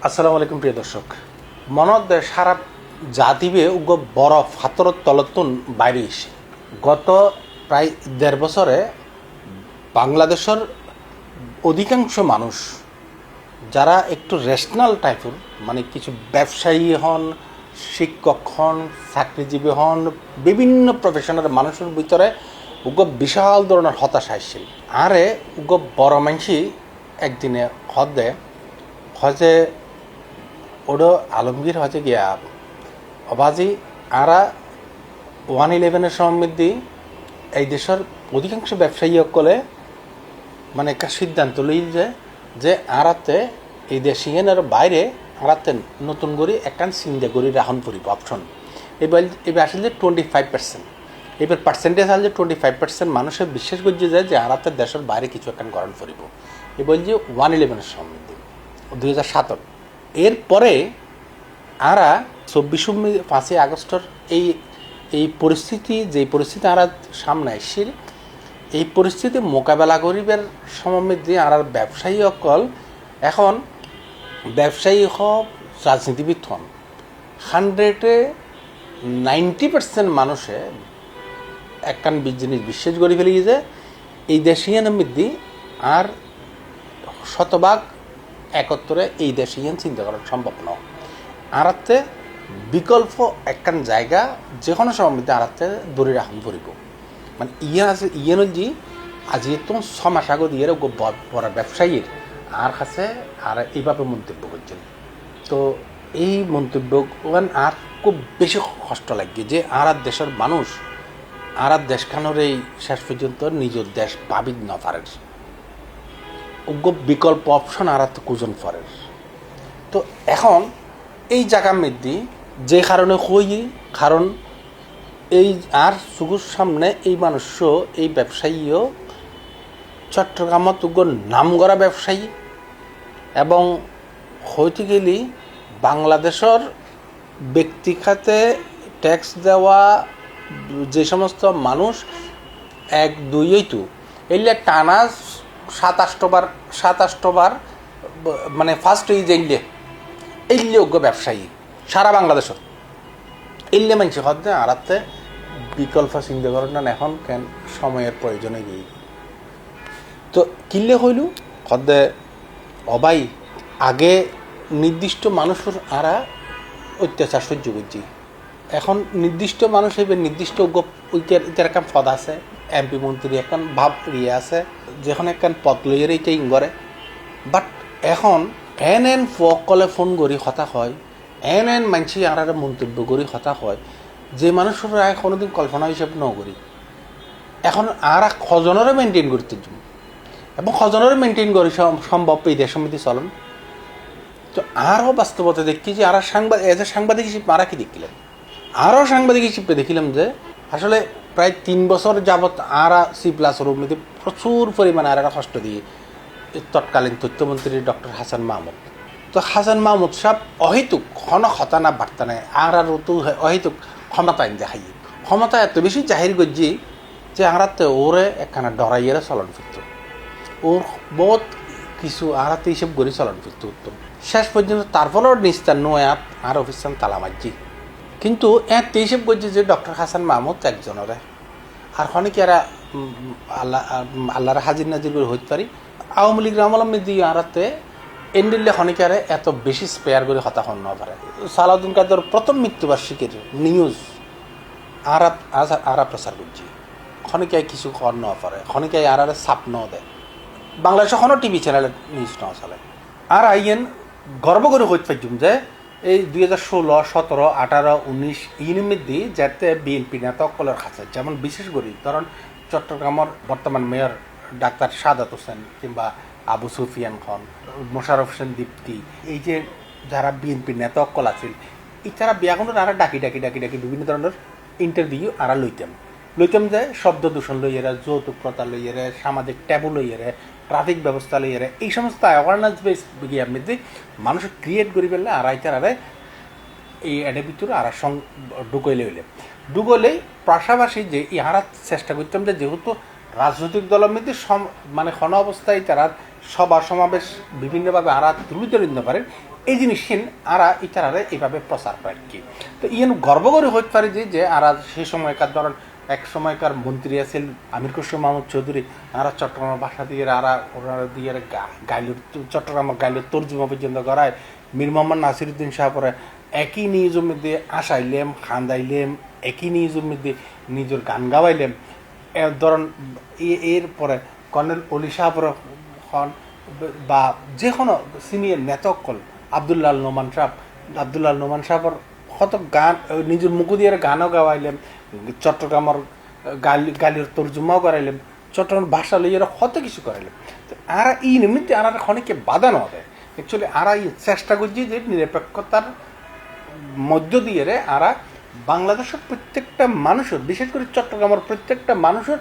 আসসালামু আলাইকুম প্রিয় দর্শক। মনত সারা জাতিবে উগ বড় ফাতরত তলতুন বাইরে এসে গত প্রায় ১.৫ বছরে বাংলাদেশের অধিকাংশ মানুষ যারা একটু রেশনাল টাইপের, মানে কিছু ব্যবসায়ী হন, শিক্ষক হন, চাকরিজীবী হন, বিভিন্ন প্রফেশনের মানুষের ভিতরে উগ বিশাল ধরনের হতাশা আসছিল। আরে উগ বড় মানুষই একদিনে হজে ওডো আলমগীর হজে গিয়া অবাজি আরা 1/11 সমৃদ্ধি এই দেশের অধিকাংশ ব্যবসায়ী সকলে মানে একটা সিদ্ধান্ত লই যে আরাতে এই দেশিয়ানের বাইরে আরাতে নতুন করে একখান চিন্তা করি রাখুন পড়ব অপশন। এবার আসলে 25%, এবার পার্সেন্টেজ আসলে 25% মানুষের বিশ্বাস করছে যে আরাতে দেশের বাইরে কিছু একখান গরণ পড়ব। এবার যে 1/11 সমৃদ্ধি 2017 এরপরে আরা 5ই আগস্টের এই পরিস্থিতি, যেই পরিস্থিতি আরা সামনে আসছিল, এই পরিস্থিতি মোকাবেলা করিবার সমৃদ্ধি আর ব্যবসায়ী সকল এখন ব্যবসায়ী হোক, রাজনীতিবিদ হন, 90% মানুষে একখান জিনিস বিশ্বাস করে ফেলি যে এই দেশিয়ান মধ্যে আর শতভাগ একত্তরে এই দেশিয়ান চিন্তা করা সম্ভব নয়। আরাতে বিকল্প একখান জায়গা যে কোনো সময় মধ্যে আরাতে দূরে রাখুন পড়ব। মানে ইয়ান জি আজি তো 6 মাস আগে দিয়ে বড় ব্যবসায়ীর আর কাছে আর এইভাবে মন্তব্য করছেন। তো এই মন্তব্য আর খুব বেশি কষ্ট লাগে যে আর দেশের মানুষ আর দেশখানোর এই শেষ পর্যন্ত নিজের দেশ ভাবিত না পারে, বিকল্প অপশন আর কুজন ফরের। তো এখন এই জায়গার মধ্যে যে কারণে কারণ এই আর চুকুর সামনে এই মানুষ, এই ব্যবসায়ীও চট্টগ্রামত নাম করা ব্যবসায়ী এবং হইতে গেলে বাংলাদেশের ব্যক্তি খাতে ট্যাক্স দেওয়া যে সমস্ত মানুষ 1-2 তো এলে টানা 27বার মানে ফার্স্ট এইলে যোগ্য ব্যবসায়ী সারা বাংলাদেশের এলে মানুষ হতে আরাতে বিকল্প চিন্তা করেন না এখন কেন সময়ের প্রয়োজনে গিয়ে। তো কিনলে হইল হদে অবাই আগে নির্দিষ্ট মানুষের আরা অত্যাচার সহ্য করছি, এখন নির্দিষ্ট মানুষ হিসেবে নির্দিষ্ট ইটার একটা পদ আছে, এমপি মন্ত্রী এখন ভাব আছে, যখন একখান পদ লইয়ের এইটা ইঙ্গরে। বাট এখন এন ফকলে ফোন করি হতা হয়, এন মানসি আর মন্তব্য করি হতা হয় যে মানুষরা কোনোদিন কল্পনা হিসেবে ন করি। এখন আর খজনেরও মেনটেন করতে এবং খজনেরও মেনটেন করি সম্ভব এই দেশ সমিতি চলন। তো আরও বাস্তবতা দেখি যে আর সাংবাদিক হিসেবে আরা কি দেখলাম, আরও সাংবাদিক হিসেবে দেখিলাম যে আসলে প্রায় 3 বছর যাবৎ আরা C+ওর মধ্যে প্রচুর পরিমাণে আর কষ্ট দিয়ে তৎকালীন তথ্যমন্ত্রী ডক্টর হাসান মাহমুদ। তো হাসান মাহমুদ সাহেব অহেতুক ক্ষতা না বার্তা নেয় আর তো অহেতুক ক্ষমতা দেখাই, ক্ষমতা এত বেশি জাহির করছি যে আরাতে ওরে একখানা ডরাইয়েরা চলন ফিরত, ওর বহুত কিছু আরাতে হিসেব করে চলন ফিরত উত্তম। শেষ পর্যন্ত তারপরেও নিস্তার নয় আর অফিসান তালা মারছি, কিন্তু এত হিসেব করছি যে ডক্টর হাসান মাহমুদ একজনের আর অনেকে এরা আল্লাহর হাজির নাজির করে হইতে পারি। আওয়ামী লীগ আমলমে দিয়ে আরাতে এন্ডিলে খনিকারে এত বেশি স্পেয়ার করে হতাহন না পারে। সালাউদ্দিন কাদের প্রথম মৃত্যুবার্ষিকীর নিউজ আরা প্রচার করছি, খনিকায় কিছু খর নেওয়া পারে, খনিকায় আর ছাপ নেওয়া দেয়। বাংলাদেশে কোনো টিভি চ্যানেলে নিউজ নেওয়া চলে। আর আইয়েন গর্ব করে হইতে পারছুম যে এই 2016, 17, 18, 19 ইউনির মধ্যে যাতে বিএনপি নেতাসকলের কাছে, যেমন বিশেষ করে ধরেন চট্টগ্রামের বর্তমান মেয়র ডাক্তার সাদাত হোসেন কিংবা আবু সুফিয়ান খান, মোশাররফ হোসেন দীপ্তি, এই যে যারা বিএনপির নেতাসকল আছিল, এছাড়া বিয়াগুলোর আর ডাকি বিভিন্ন ধরনের ইন্টারভিউ আরা লইতাম যে শব্দ দূষণ লইয়েরা, যৌতুক প্রথা লইয়েরে, সামাজিক ট্যাবু লইয়েরে, ট্রাফিক ব্যবস্থা লইয়েরে, এই সমস্ত অ্যাওয়ারনেস বেস গিয়ার মধ্যে মানুষ ক্রিয়েট করি ফেললে আর আইতারে এই এডের ভিতরে আর ঢুকইলেই পাশাপাশি যে ইহারা চেষ্টা করতাম যে যেহেতু রাজনৈতিক দলের মধ্যে মানে ক্ষণ অবস্থায় তারা সভা সমাবেশ বিভিন্নভাবে আরা তুলে ধরে নিতে পারেন, এই জিনিস আরা ইতারারে এইভাবে প্রচার করে কি। তো ইয়েন গর্ব করে হইতে পারে যে আরা সেই সময়কার ধরেন এক সময়কার মন্ত্রী আছেন আমির খসরু মাহমুদ চৌধুরী, আরা চট্টগ্রামের ভাষা দিয়ে ওনারা দিয়ে গাইলুর চট্টগ্রামের গাইলুর তর্জমা পর্যন্ত করায়। মীর মোহাম্মদ নাসিরুদ্দিন শাহপরে একই নিউজের মধ্যে আসাইলেম খান্দাইলেম, একই নিউজের মধ্যে নিজের গান গাওয়াইলেম। ধরেন এরপরে কর্নেল অলি শাহপর হন বা যে কোনো সিনিয়র নেতকল আবদুল্লাহ নোমান সাহর কত গান নিজের মুখ দিয়ে গানও গাওয়াইলেন, চট্টগ্রামের গালির তর্জমাও করাইলেন, চট্টগ্রামের ভাষা লইয়ে কত কিছু করাইলেন। তো আর এই নিমিত্তে আর অনেকে বাধা না দেয়। অ্যাকচুয়ালি আর এই চেষ্টা করছি যে নিরপেক্ষতার মধ্য দিয়ে আরা বাংলাদেশের প্রত্যেকটা মানুষের, বিশেষ করে চট্টগ্রামের প্রত্যেকটা মানুষের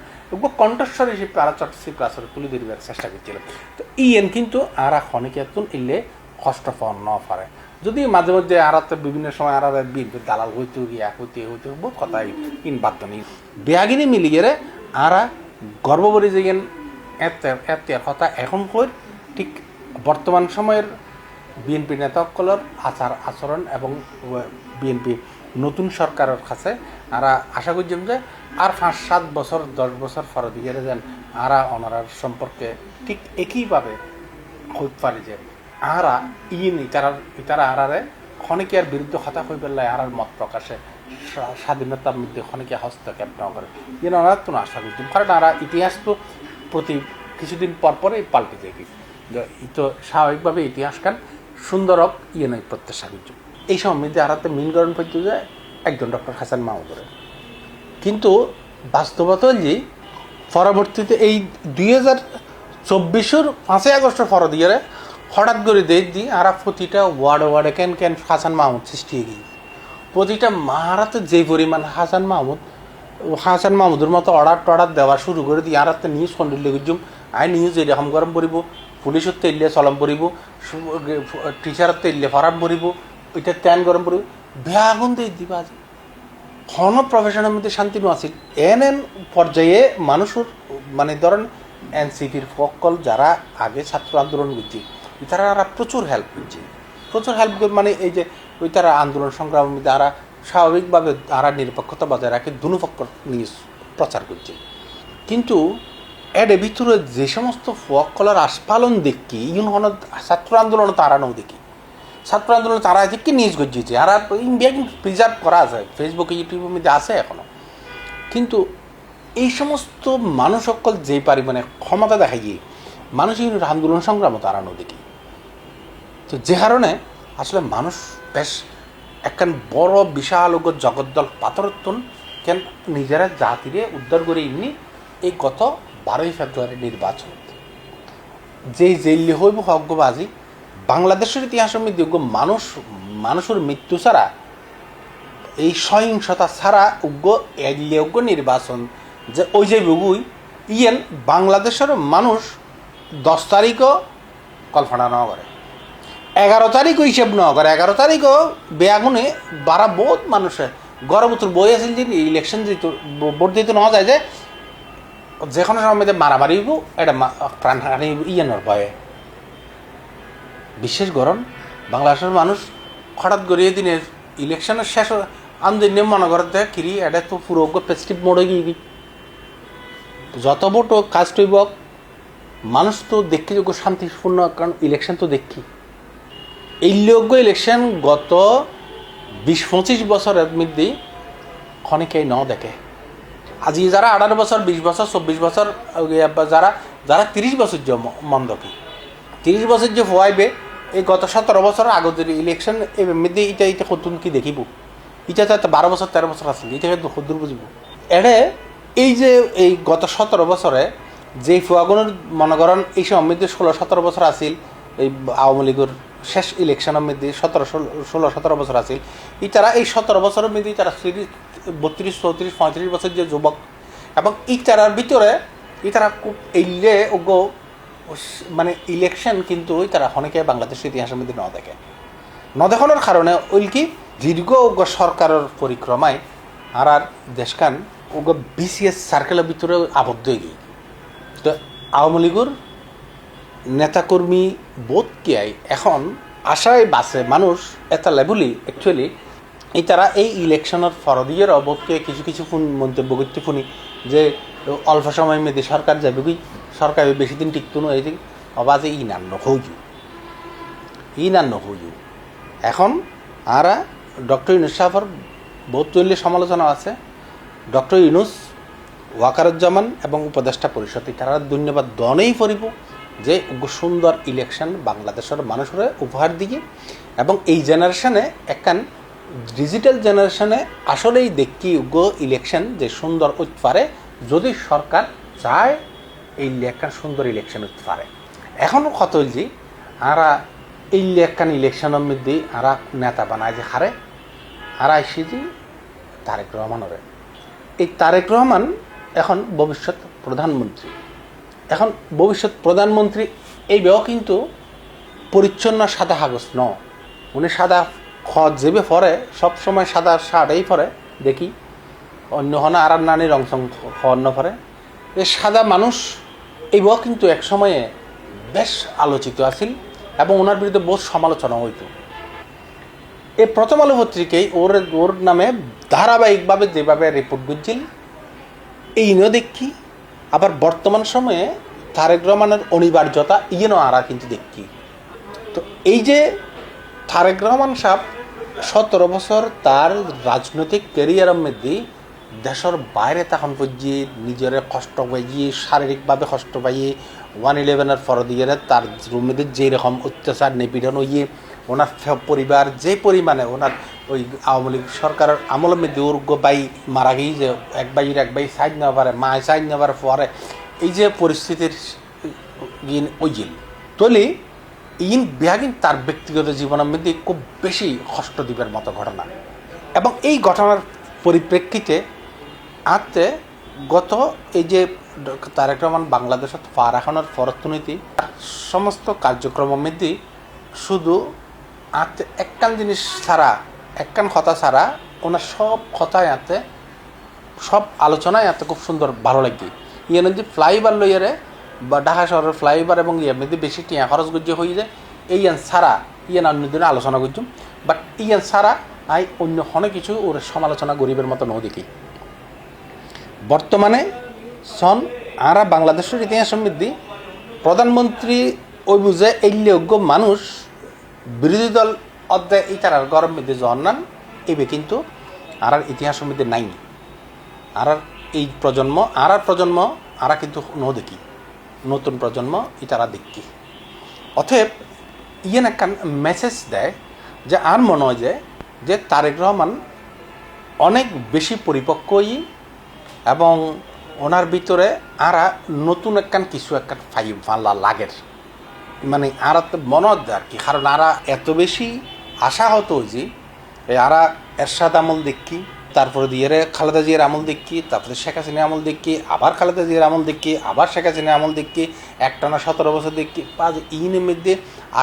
কণ্ঠস্বর হিসেবে আরা চট্টগ্রাম ক্লাসের তুলে ধরবার চেষ্টা করছিলাম। তো ইয়েন কিন্তু আরা অনেকে একজন ইলে কষ্ট পাওয়া ন পারে, যদি মাঝে মধ্যে আরাতে বিভিন্ন সময় আরা বিএনপির দালাল হইতে হইতে বহুত কথাই বাধ্য নেই বেয়াগিনী মিলিয়ে আরা গর্ববরী যে এর কথা এখন কই ঠিক বর্তমান সময়ের বিএনপি নেতাসকলের আচরণ এবং বিএনপি নতুন সরকারের কাছে আরা আশা করছিলাম যে আর 5-7 বছর 10 বছর পর দিয়ে যেন আরা ওনারার সম্পর্কে ঠিক একইভাবে হইতে পারে যে আরা ইতারা আরারে ক্ষণিকের বিরুদ্ধে হতাশ হয়ে পেলে আরার মত প্রকাশে স্বাধীনতার মধ্যে ক্ষণিকে হস্তক্ষেপ না করে যেন ওনারা তো আশা করছিলাম। কারণ আরা ইতিহাস তো প্রতি কিছুদিন পর পরে পাল্টে যায়, তো স্বাভাবিকভাবে ইতিহাসকান সুন্দরক নয় প্রত্যাশা করছি। এই সময় মধ্যে আরাতে মিনকরণ করতে যায় একজন ডক্টর হাসান মাহমুদুরের, কিন্তু বাস্তবতা যে পরবর্তীতে এই 2024 5 আগস্টের পর দিয়ে হঠাৎ করে দিয়ে আরা প্রতিটা ওয়ার্ডে কেন হাসান মাহমুদ সৃষ্টি হয়ে গিয়ে প্রতিটা মাহারাতে যে পরিমাণ হাসান মাহমুদের মতো অর্ডার দেওয়া শুরু করে দিয়ে আরাতে নিউজ কন্ট্রোল লেগুজুম আই নিউজ এরকম গরম পড়ব, পুলিশের তো এলে চলম পড়ব, টিচারের তো এলে ফরাম পড়ব, ওইটা তেন গরম পড়ব বেআগুন দিয়ে দিবা আছে কোনো প্রফেশনের মধ্যে শান্তি আছিল। এন পর্যায়ে মানুষের মানে ধরেন এনসিপির ফকল যারা আগে ছাত্র আন্দোলন করছে তারা প্রচুর হেল্প করে মানে এই যে ওই তারা আন্দোলন সংগ্রামের মধ্যে তারা স্বাভাবিকভাবে তারা নিরপেক্ষতা বজায় রাখে দুপক্ষ নিউজ প্রচার করছে। কিন্তু এর ভিতরে যে সমস্ত ফকলের আস্পালন দেখি ইউন ছাত্র আন্দোলন তারাও দেখি, ছাত্র আন্দোলন তারা দেখি নিউজ গজিয়েছে আর ইন্ডিয়া কিন্তু প্রিজার্ভ করা আছে, ফেসবুকে ইউটিউবের মধ্যে আছে এখনো। কিন্তু এই সমস্ত মানুষ সকল যে পরিমাণে ক্ষমতা দেখাইয়ে মানুষ আন্দোলন সংগ্রামও তারানো দেখি। তো যে কারণে আসলে মানুষ বেশ একখান বড় বিশাল জগদ্দল পাথরত্তন কেন নিজেরা জাতিরে উদ্ধার করে এমনি এই গত 12ই ফেব্রুয়ারি নির্বাচন যেই জেলে হইব হকবাজি বাংলাদেশের ইতিহাসের মধ্যে মানুষের মৃত্যু ছাড়া এই সহিংসতা ছাড়া উগ্র নির্বাচন যে ওই যে বুগুই ইয়েন বাংলাদেশের মানুষ 10 তারিখও কল্পনা না করে, 11 তারিখও হিসেব না করে, 11 তারিখও বেআগুনে বারা বহুত মানুষের গর্ভবতর বই আছে যে ইলেকশন দিত ভোট দিতে না যায় যে কোনো সময় মারামারি হইব এটা প্রাণহানি ইয়েনের ভয়ে বিশেষ গরম বাংলাদেশের মানুষ হঠাৎ গড়িয়ে দিনের ইলেকশনের শেষ আন্দোলন মনে করতে কিরি এটা তো পুরো ফেস্টিভ মোড়ে গিয়ে যত ভোট কাজ টইব মানুষ তো দেখি যোগ্য শান্তিপূর্ণ, কারণ ইলেকশন তো দেখি এই যোগ্য ইলেকশন গত 20-25 বছরের মধ্যেই ক্ষণিকেই ন দেখে। আজি যারা 18 বছর 20 বছর 24 বছর যারা 30 বছর যে মন্দকি 30 বছর যে হওয়াইবে এই গত 17 বছর আগের ইলেকশন এর মধ্যে এটা কতুন কি দেখিব, এটা তো 12 বছর 13 বছর আসলে এটাকে দূর বুঝিব। এড়ে এই যে এই গত 17 বছরে যেই ফুয়াগুনের মনে করেন এই সময় মধ্যে 16-17 বছর আসিল, এই আওয়ামী লীগের শেষ ইলেকশনের মধ্যে 16-17 বছর আসিল, ইতারা এই 17 বছরের মধ্যে তারা 32-33-34-35 বছর যে যুবক এবং ইতারার ভিতরে ইতারা খুব এইলে মানে ইলেকশন কিন্তু তারা অনেকে বাংলাদেশের ইতিহাসের মধ্যে ন দেখানোর কারণে ওই কি দীর্ঘ সরকারের পরিক্রমায় আর দেশখান বিসিএস সার্কেলের ভিতরে আবদ্ধ হয়ে গিয়ে। তো আওয়ামী লীগের নেতাকর্মী বোধ কি এখন আশায় বাসে মানুষ এটা লেভেলই অ্যাকচুয়ালি এই তারা এই ইলেকশনের ফরদিয়ের অবকে কিছু কিছু মন্তব্য করতে শুনি যে অল্প সময়ের মধ্যে সরকার যাবে কি সরকার বেশি দিন টিকতো না এই অবাজে ই নান্ন হইউ এখন আরা ডক্টর ইউনুস সাহেবের বহুত তৈরি সমালোচনা আছে ডক্টর ইউনুস ওয়াকারুজ্জামান এবং উপদেষ্টা পরিষদ তারা ধন্যবাদ দনেই পড়ব যে সুন্দর ইলেকশন বাংলাদেশের মানুষের উপহার দিয়ে এবং এই জেনারেশনে একখান ডিজিটাল জেনারেশনে আসলেই দেখি ইলেকশন যে সুন্দর হতে পারে যদি সরকার চায় এই একখান সুন্দর ইলেকশন হতে পারে এখনও কত হয়েছি আরা এই একখান ইলেকশনের মধ্যে আরা নেতা বানায় যে হারে আরা এসেছি তারেক রহমানের এই তারেক রহমান এখন ভবিষ্যৎ প্রধানমন্ত্রী এখন ভবিষ্যৎ প্রধানমন্ত্রী এই বেও কিন্তু পরিচ্ছন্ন সাদা কাগজ ন উনি সাদা যেবে পরে সবসময় সাদা শার্টেই পরে দেখি অন্য হন আর নানির অংশ অন্য পরে এই সাদা মানুষ এই বেও কিন্তু এক সময়ে বেশ আলোচিত আছিল এবং ওনার বিরুদ্ধে বহু সমালোচনা হইত এই প্রথম আলো পত্রিকায় ওর নামে ধারাবাহিকভাবে যেভাবে রিপোর্ট করছিল এই নিয়েও দেখি আবার বর্তমান সময়ে তারেক রহমানের অনিবার্যতা ইয়েনও আরা কিন্তু দেখি তো এই যে তারেক রহমান সাহেব 17 বছর তার রাজনৈতিক ক্যারিয়ারের মধ্যে দেশের বাইরে তখন পর্যন্ত নিজের কষ্ট পাইয়ে শারীরিকভাবে কষ্ট পাইয়ে 111-এর ফরদিয়ে তার মধ্যে যেরকম অত্যাচার নিপীড়ন হইয়ে ওনার পরিবার যে পরিমাণে ওনার ওই আওয়ামী লীগ সরকারের আমলের মধ্যে ওর বাই মারা গিয়ে যে এক বাই সাইড নেওয়া পারে মা সাইড নেওয়ার পরে এই যে পরিস্থিতির ওইল তলি বিহাগিন তার ব্যক্তিগত জীবনের মধ্যে খুব বেশি কষ্ট দিবের মতো ঘটনা এবং এই ঘটনার পরিপ্রেক্ষিতে আজকে গত এই যে তারেক রহমান বাংলাদেশত ফারাখানোর অর্থনীতি সমস্ত কার্যক্রমের মধ্যে শুধু আজকে একখান জিনিস ছাড়া একখান কথা ছাড়া ওনার সব কথায় আতে সব আলোচনায় এত খুব সুন্দর ভালো লাগে ইয়ে যদি ফ্লাইওভার লইয়ারে বা ঢাকা শহরের ফ্লাইওভার এবং ইয়ের মধ্যে বেশি টিয়া খরচ গজ্য হয়ে যায় এই ছাড়া ইয়ান অন্য দিনে আলোচনা করছুম বাট ইয়ান ছাড়া আই অন্য অনেক কিছু ওর সমালোচনা গরিবের মতো নৌ দেখি বর্তমানে সন আরা বাংলাদেশের ইতিহাস সমৃদ্ধি প্রধানমন্ত্রী ওই বুঝে এইযোগ্য মানুষ বিরোধী দল অধ্যায় এই তার গরম মধ্যে জন্নান এবে কিন্তু আর ইতিহাস সমৃদ্ধি নাই আর এই প্রজন্ম আরা কিন্তু ন দেখি নতুন প্রজন্ম ইতারা দেখি অতএব ইয়েন একটা মেসেজ দেয় যে আর মনে হয় যে তারেক রহমান অনেক বেশি পরিপক্কই এবং ওনার ভিতরে আরা নতুন একখান কিছু একখান ভালো লাগের মানে আর মনে হয় আর কি কারণ আরা এত বেশি আশা হতো যে আরা এরশাদ আমল দেখি তারপরে দিয়ে খালেদা জিয়ার আমল দেখি তারপরে শেখ হাসিনা আমল দেখি আবার খালেদা জিয়ার আমল দেখি আবার শেখ হাসিনা আমল দেখি একটানা 17 বছর দেখি পাঁচ ইনের মধ্যে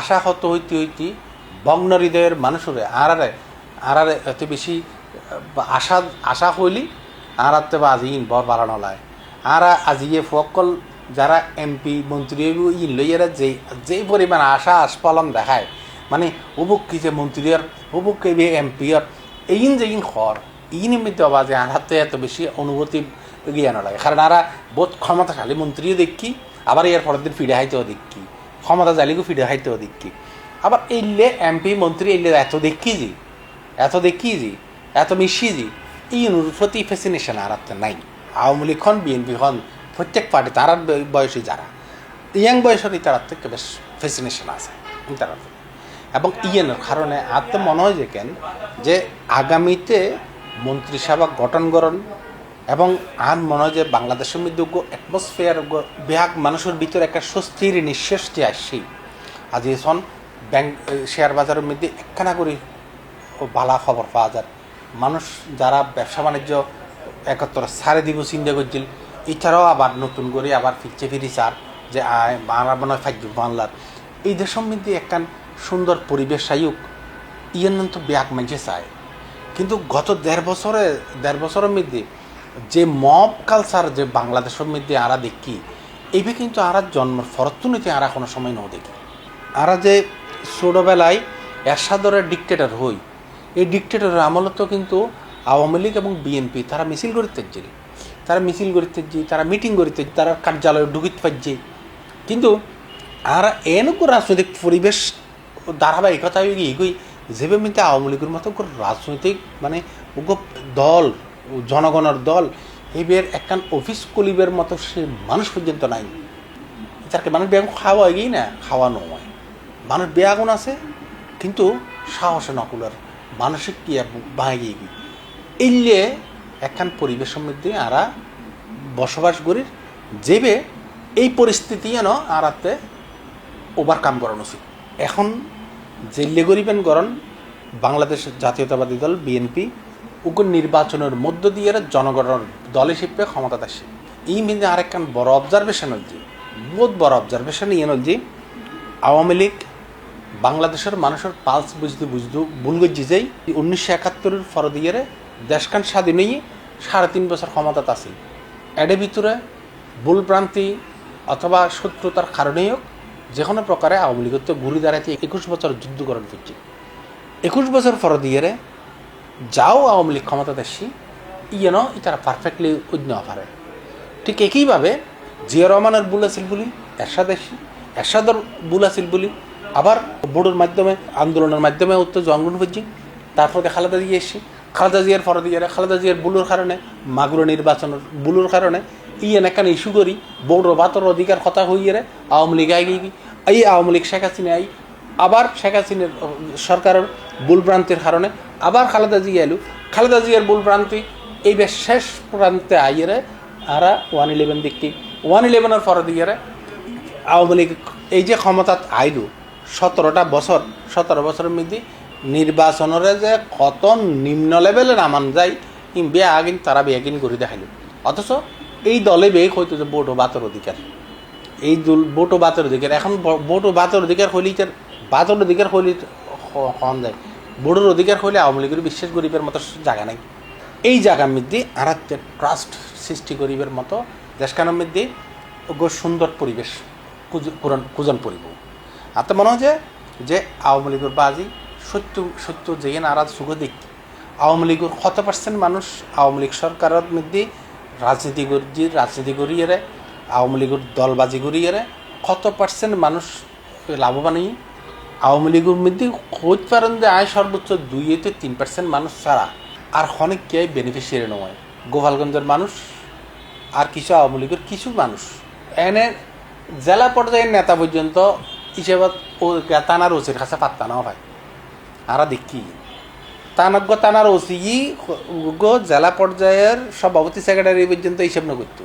আশা হতো হইতে ভগ্ন হৃদয়ের মানুষরে আরারে এত বেশি আশা হইলি আরাতে বা আজ ইন বর বাড়ানো লাগে আরা আজি ফকল যারা এমপি মন্ত্রী ইন লইয়ারা যেই পরিমাণ আশা আস্পালন দেখায় মানে অবুক কি যে মন্ত্রীর অবুক কে এমপির এইন যে ইন খর ইনের মধ্যে আবাজে আরাতে এত বেশি অনুভূতি জ্ঞান লাগে কারণ আরা বহুত ক্ষমতাশালী মন্ত্রীও দেখি আবার এর পরের দিন ফিরে হাইতেও দেখি ক্ষমতা জালিগো ফিরে হাইতেও দেখি আবার এইলে এমপি মন্ত্রী এইলে এত দেখি যে এত মিশি যে এই প্রতি ফ্যাসিনেশন আর নাই আওয়ামী লীগ খন বিএনপি খন প্রত্যেক পার্টি তার বয়সী যারা ইয়াং বয়সের তার থেকে বেশ ফ্যাসিনেশন আছে তার এবং ইয়েনের কারণে আর তো মনে হয় যে কেন যে আগামীতে মন্ত্রিসভা গঠন এবং আর মনে হয় যে বাংলাদেশের মধ্যে অ্যাটমসফিয়ার বিহাগ মানুষের ভিতরে একটা স্বস্তির নিঃশ্বাসটি আসছি আজ এখন ব্যাংক শেয়ার বাজারের মধ্যে একখানা করে ভালো খবর পাওয়া যায় মানুষ যারা ব্যবসা বাণিজ্য 71 সাড়ে দিব চিন্তা করছিল এছাড়াও আবার নতুন করে আবার ফিরি চার যে বাংলা মনে হয় ফাইজ বাংলার এই দেশের মধ্যে একখান সুন্দর পরিবেশ আয়ুক ইয়ের তো ব্যাগ মানছে চায় কিন্তু গত দেড় বছরের মধ্যে যে মব কালচার যে বাংলাদেশের মধ্যে আরা দেখি এইভাবে কিন্তু আরা জন্মের ফরতুনিতে আরা কোনো সময় ন দেখি আরা যে ছোটোবেলায় এরশাদরের ডিক্টেটর হই, এই ডিক্টেটরের আমলতো কিন্তু আওয়ামী লীগ এবং বিএনপি তারা মিছিল করিতে যে, তারা মিছিল করিতে যে, তারা মিটিং করিতে, তারা কার্যালয়ে ঢুকিতে পারছে। কিন্তু আর এনেকো রাজনৈতিক পরিবেশ ধারাবাহিকতা এগোই যেভাবে মিলতে আওয়ামী লীগের মতো রাজনৈতিক মানে দল, জনগণের দল এইবার একখান অফিস কলিবের মতো সে মানুষ পর্যন্ত নাই। তারকে মানুষ বেগুন খাওয়া হয় না, খাওয়া নয়, মানুষ বেগুন আছে কিন্তু সাহসে নকুলার মানসিক কি ভাঙে গিয়ে এইলে একখান পরিবেশের মধ্যে আরা বসবাস করি যেবে এই পরিস্থিতি যেন আরাতে ওভারকাম করানো উচিত। এখন জেলে গরিবেন গরণ বাংলাদেশ জাতীয়তাবাদী দল বিএনপি উগ্র নির্বাচনের মধ্য দিয়ে জনগণের দল হিসেবে ক্ষমতা আসে। এই মিলে আরেকখান বড় অবজারভেশন হচ্ছে, বহুত বড় অবজারভেশন ইয়ে যে আওয়ামী লীগ বাংলাদেশের মানুষের পালস বুঝতে ভুল গজি যাই 1971 ফর দিয়ে দেশখান স্বাধীন হয়ে 3.5 বছর ক্ষমতাত আছে। এর ভিতরে ভুলভ্রান্তি অথবা শত্রুতার কারণেই হোক যে কোনো প্রকারে আওয়ামী লীগের তো ঘুরি দাঁড়াইতে 21 বছর যুদ্ধকরণ করছে। 21 বছর ফর দিয়ে যাও আওয়ামী লীগ ক্ষমতাতে আসি ইয়েন তারা পারফেক্টলি উজ্ঞ পারে। ঠিক একইভাবে জিয়া রহমানের ভুল আছিল বলি এরশাদের ভুল আছিল বলি আবার বোর্ডের মাধ্যমে আন্দোলনের মাধ্যমে উত্তর জঙ্গল করছি। তারপরে খালেদা জিয়া এসছি, খালেদা জিয়ার ফর দিয়ে খালেদা জিয়ার ভুলের কারণে মাগুরা নির্বাচনের ভুলের কারণে ইয়েন একখান ইস্যু করি বৌড় বাতর অধিকার কথা হইয়ে আওয়ামী লীগ আই গিয়ে এই আওয়ামী লীগ শেখ হাসিনা আই আবার শেখ হাসিনার সরকারের ভুলভ্রান্তির কারণে আবার খালেদা জিয়া এলু, খালেদা জিয়ার ভুলভ্রান্তি এই বেশ শেষ প্রান্তে আইয়ে আরা 111 দেখি 111 পর দিয়ে আওয়ামী লীগ এই যে ক্ষমতাত আইলু 17 বছরের মধ্যে নির্বাচনের যে কত নিম্ন লেভেলে নামান যায় বেয়া আগিন তারা বেয়াগিন করে দেখাইল। অথচ এই দলে বেগ হইতো যে ভোট ও বাতের অধিকার, এই ভোট ও বাতের অধিকার এখন ভোট ও বাতের অধিকার হইলে বাতের অধিকার হইলে কম যায়, ভোটের অধিকার হইলে আওয়ামী লীগের বিশেষ গরিবের মতো জায়গা নাই। এই জায়গার মধ্যে আর ট্রাস্ট সৃষ্টি করিবের মতো দেশখানের মধ্যে সুন্দর পরিবেশ কুজন পরিব। আর তো মনে হয় যে আওয়ামী লীগের বাজি সত্য যে নারাজ সুখ দেখি আওয়ামী লীগের 100% মানুষ আওয়ামী লীগ সরকারের মধ্যে রাজনীতি করিয়ে আওয়ামী লীগের দলবাজি করিয়ে 100% মানুষ লাভবানই আওয়ামী লীগের মধ্যে হইতে পারেন যে আয় সর্বোচ্চ 2-3% মানুষ ছাড়া আর অনেক কে বেনিফিশিয়ারি নয়। গোপালগঞ্জের মানুষ আর কিছু আওয়ামী লীগের কিছু মানুষ এনে জেলা পর্যায়ের নেতা পর্যন্ত হিসেবত ও তানার ওসির কাছে পাত্তা নাও ভাই আরা দেখি তানার ওসি জেলা পর্যায়ের সভাপতি সেক্রেটারি পর্যন্ত হিসেব না করত।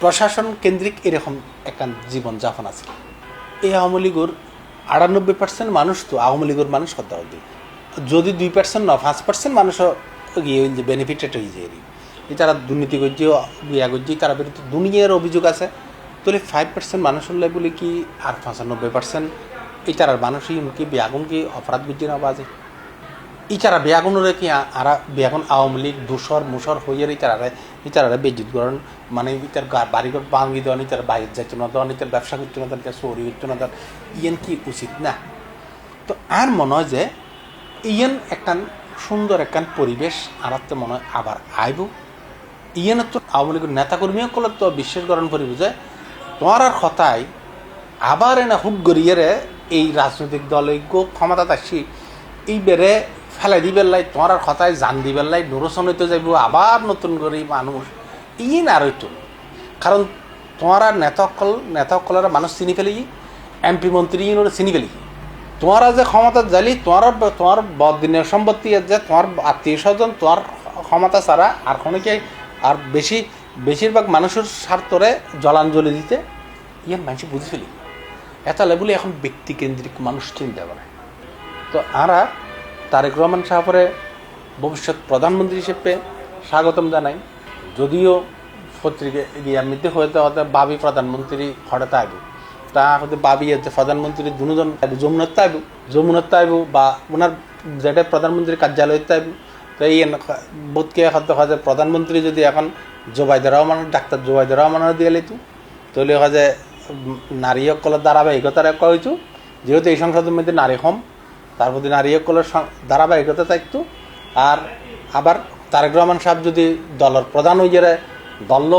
প্রশাসন কেন্দ্রিক এরকম একটা জীবনযাপন আছে। এই আওয়ামী লীগের 98% মানুষ তো আওয়ামী লীগের মানুষ কথা হতে যদি 2% না 5% মানুষ গিয়ে বেনিফিটেড হয়ে যায় তারা দুর্নীতি করছে বিয়া করছে তারা বিরুদ্ধে দুনিয়ার অভিযোগ আছে তাহলে 5% মানুষ হলে বলে কি আর 95% এই তারা মানুষই কি বেয়াগুন কি অপরাধ বুঝছে না বাজে এই তারা বেয়াগুনরে কি আর বেয়াগুন আওয়ামী লীগ দূষর মুসর হইয়ে এই তারা বেজিত করেন মানে তার বাড়িঘর ভাঙি দেওয়া তার বাইরে যাইতো না দেওয়া তার ব্যবসা করতো না তার চুরি করতো না তার ইয়েন কি উচিত না। তো আর মনে হয় যে ইয়েন একখান সুন্দর একখান পরিবেশ আর মনে হয় আবার আইব ইয়েনের তো আওয়ামী লীগের নেতাকর্মীও করলে তো বিশ্বাস করেন পরিব যে তোমার আর কথায় আবার এনে হুট গড়িয়ে এই রাজনৈতিক দল এই ক্ষমতাত আসি এই বেড়ে ফেলাই দিবেন লাই তোমার আর কথায় জান দিবেন লাই নির্বাচন হইতে যাইব আবার নতুন করে মানুষ ইন আর হইতো কারণ তোমার আর নেতাকলের মানুষ চিনি ফেলি এমপি মন্ত্রী চিনি ফেলি তোমারা যে ক্ষমতা জালি তোমার বদিনের সম্পত্তি যে তোমার আত্মীয় স্বজন তোমার ক্ষমতা ছাড়া আর কোনো কি আর বেশিরভাগ মানুষের স্বার্থরে জলাঞ্জলি দিতে ইয়ে মানুষ বুঝে ফেলি এত লেবুলে এখন ব্যক্তিকেন্দ্রিক মানুষ চিন্তা করে। তো আরা তারেক রহমান সাহেবের ভবিষ্যৎ প্রধানমন্ত্রী হিসেবে স্বাগতম জানাই। যদিও পত্রিকা ইয়ার মধ্যে হতে বাবি প্রধানমন্ত্রী হঠাৎ আইব তা হতে বাবি যে প্রধানমন্ত্রী দুজন যমুনাত আইব বা ওনার যেটা প্রধানমন্ত্রীর কার্যালয়তে আইব। তো এই বোধকে হয় যে প্রধানমন্ত্রী যদি এখন জোবাইদুর রহমানের ডাক্তার জোবাইদুর রহমানের দিয়ে লাইতো তাহলে হয় যে নারী সকলের ধারাবাহিকতার হইতো যেহেতু এই সংসদের মধ্যে নারী কম, তার প্রতি নারী সকলের ধারাবাহিকতা থাকতো। আর আবার তারেক রহমান সাহেব যদি দলের প্রধান হয়ে যায়, দল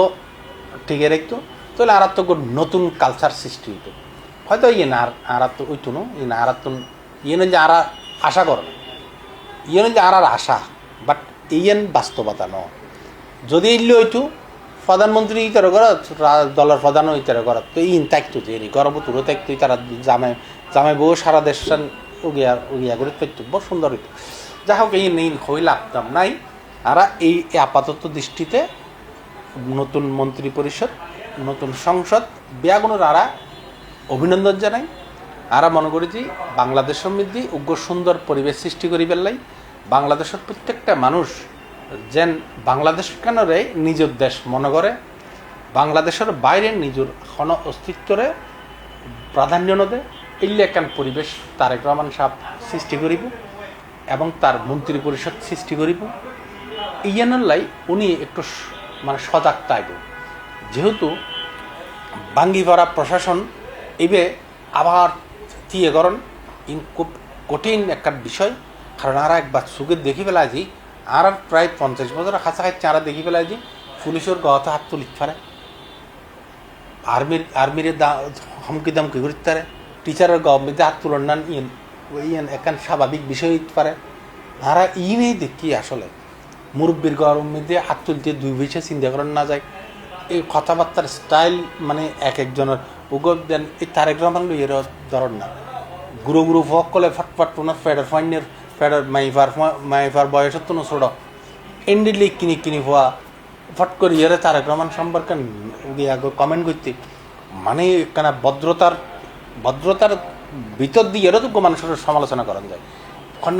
টিকে রাখতো, তাহলে আর তো নতুন কালচার সৃষ্টি হইতো। হয়তো ইয়ে না আর তো ওইতো না, ইয়ে না আর তো ইয়ে যে আর আশা করেন, ইয়ে যে আর আশা, বাট ইয়েন বাস্তবতা ন। যদি ইল্লে হইতো প্রধানমন্ত্রী ইতারে করাত, দলের প্রধান ইতারে করাত, তো ইন থাকতো যে গর্ভতুরও থাকতো, তারা জামাই বউ সারা দেশ উগিয়া করে থাকতো, বড় সুন্দর হইতো। যাই হোক, এই নেই হই লাভতাম নাই। আর এই আপাতত দৃষ্টিতে নতুন মন্ত্রী পরিষদ, নতুন সংসদ বেয়াগুনোর আরা অভিনন্দন জানাই। আরা মনে করি যে বাংলাদেশ সমৃদ্ধি উগ্র সুন্দর পরিবেশ সৃষ্টি করি পেলাই, বাংলাদেশের প্রত্যেকটা মানুষ যেন বাংলাদেশ কেনরে নিজের দেশ মনে করে, বাংলাদেশের বাইরে নিজের ক্ষণ অস্তিত্বরে প্রাধান্য নদে এলে একখান পরিবেশ তারেক রহমান সাহেব সৃষ্টি করিব এবং তার মন্ত্রী পরিষদ সৃষ্টি করিব। ইয়ানলাই উনি একটু মানে সজাগ থাকব, যেহেতু বাঙ্গিপাড়া প্রশাসন এবে আবার তিয়েকরণ ইন খুব কঠিন একটা বিষয়। কারণ আর একবার সুখে দেখি পেলাই যে আর প্রায় 50 বছর কাছাকাছি আরা দেখি পেলাই যে পুলিশের গহতে হাত তুলিত পারে, আর্মির হুমকি দামকি করতে পারে, টিচারের গভর্নমেন্টে হাত তুলন নান ইয়েন একান স্বাভাবিক বিষয় হইতে পারে। আর ইনেই দেখি আসলে মুরব্বীর গভর্নমেন্টে হাত তুলতে 2 পয়সা চিন্তা করেন না যায়। এই কথাবার্তার স্টাইল মানে এক একজনের উগব দেন। এই তারেক রহমান লইয়ের ধরন না, গুরু ফক কলে ফটফট ওনার ফেডার ফাইনের ফেডার মাইফার বয়সের তো ছোট এন্ডিলি কিনি হওয়া ফট করে ইয়েরে তারেক রহমান সম্পর্কে কমেন্ট করতে মানে কেন ভদ্রতার ভিতর দিয়ে এরও তো মানুষের সমালোচনা করা যায়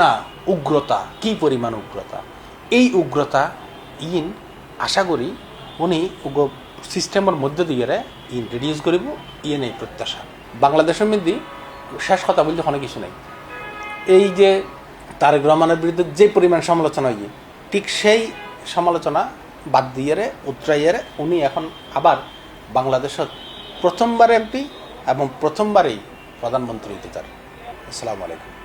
না। উগ্রতা, কি পরিমাণ উগ্রতা, এই উগ্রতা ইন আশা করি উনি সিস্টেমের মধ্যে দিয়ে ইন্ট্রোডিউস করিব, ইয়ে নেই প্রত্যাশা। বাংলাদেশের মধ্যে শেষ কথা বলতে অনেক কিছু নেই। এই যে তারেক রহমানের বিরুদ্ধে যে পরিমাণ সমালোচনা হয়ে, ঠিক সেই সমালোচনা বাদ দিয়ে উতরাইয়ে উনি এখন আবার বাংলাদেশের প্রথমবার এমপি এবং প্রথমবারেই প্রধানমন্ত্রী হতে চান। আসসালামু আলাইকুম।